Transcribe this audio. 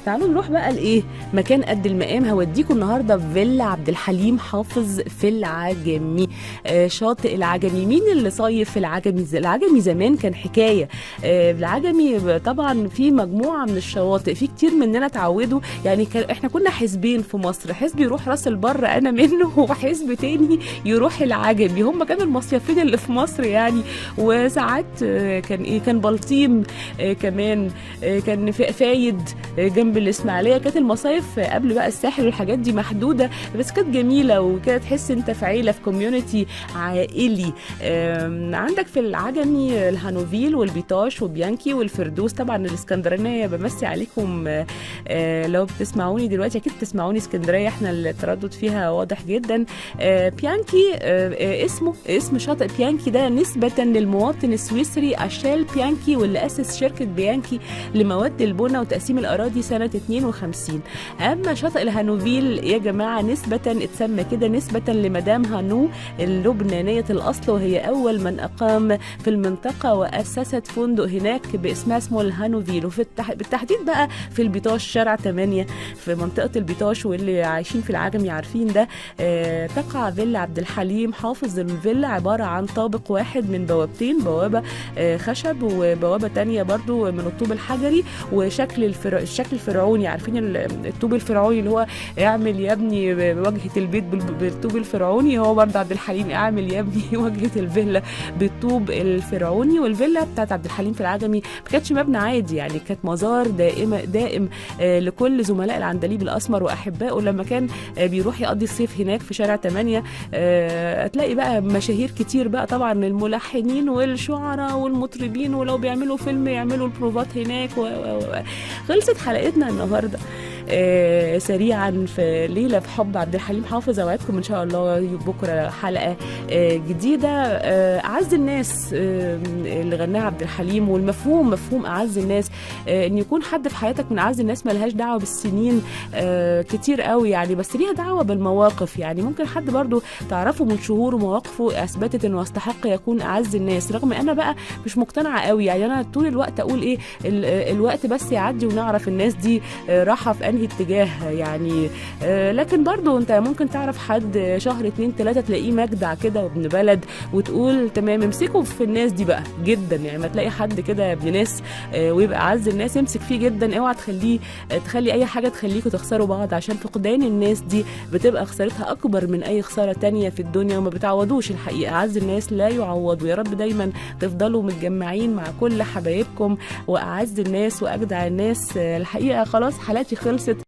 تعالوا نروح بقى لايه مكان قد المقام. هوديكم النهارده في فيلا عبد الحليم حافظ في العجمي. شاطئ العجمي. مين اللي صيف في العجمي؟ العجمي زمان كان حكايه. العجمي طبعا في مجموعه من الشواطئ، في كتير مننا اتعودوا يعني احنا كنا حزبين في مصر، حزب يروح راس البر انا منه وحزب تاني يروح العجمي، هم كانوا المصيفين اللي في مصر يعني. وساعات كان بلطيم، كمان كان فايد جنب الاسماعيليه. كانت المصايف قبل بقى الساحل والحاجات دي محدوده، بس كانت جميله وكده تحس انت في عيله، في كوميونتي عائلي. عندك في العجمي الهانوفيل والبيطاش وبيانكي والفردوس. طبعا الاسكندرانيه بمسي عليكم، لو بتسمعوني دلوقتي اكيد بتسمعوني اسكندريه، احنا التردد فيها واضح جدا. بيانكي اسم شاطئ بيانكي ده نسبه للمواطن السويسري اشيل بيانكي، واللي اسس شركه بيانكي لمواد البناء وتقسيم الاراضي سنه 52. اما شاطئ الهانوفيل يا جماعه نسبه اتسمى كده نسبه لمدام هانو اللبنانيه الاصل، وهي اول من اقام في المنطقه واسست فندق هناك باسمها اسمه الهانوفيل. وفي بالتحديد بقى في البيطاش شارع 8 في منطقه البيطاش، واللي عايشين في العجمي عارفين ده. تقع فيلا عبد الحليم حافظ. الفيلا عباره عن طابق واحد من بوابتين، بوابه خشب وبوابه تانية برضو من الطوب الحجري، وشكل الشكل الفرعوني. عارفين الطوب الفرعوني اللي هو اعمل يا ابني واجهه البيت بالطوب الفرعوني، هو برضه عبد الحليم اعمل يا ابني واجهه الفيلا بالطوب الفرعوني. والفيلا بتاعت عبد الحليم في العجمي ما كانتش مبنى عادي، يعني كانت مزار دائم لكل زملاء العندليب الاسمر واحبائه لما كان بيروح يقضي الصيف هناك في شارع 8. هتلاقي بقى مشاهير كتير بقى، طبعا الملحنين والشعراء والمطربين، ولو بيعملوا فيلم يعملوا البروفات هناك. خلصت حلقتنا النهارده سريعا في ليله في حب عبد الحليم حافظ. اوعدكم ان شاء الله بكره حلقه جديده. اعز الناس اللي غناها عبد الحليم، والمفهوم مفهوم اعز الناس، ان يكون حد في حياتك من اعز الناس ملهاش دعوه بالسنين كتير قوي يعني، بس ليها دعوه بالمواقف. يعني ممكن حد برضو تعرفه من شهور ومواقفه اثبتت انه يستحق يكون اعز الناس، رغم انا بقى مش مقتنعه قوي. يعني انا طول الوقت اقول ايه الوقت بس يعدي ونعرف الناس دي راحه في انهي اتجاه يعني. لكن برضو انت ممكن تعرف حد شهر 2 3 تلاقيه مجدع كده وابن بلد، وتقول تمام امسكوا في الناس دي بقى جدا. يعني ما تلاقي حد كده ابن ناس ويبقى اعز الناس امسك فيه جدا، اوعى تخلي اي حاجه تخليكوا تخسروا بعض، عشان فقدان الناس دي بتبقى خسارتها اكبر من اي خساره تانية في الدنيا، وما بتعوضوش الحقيقه. اعز الناس لا يعوضوا. يا رب دايما تفضلوا متجمعين مع كل حبايبكم واعز الناس واجدع الناس. الحقيقه خلاص حلقتي خلصت.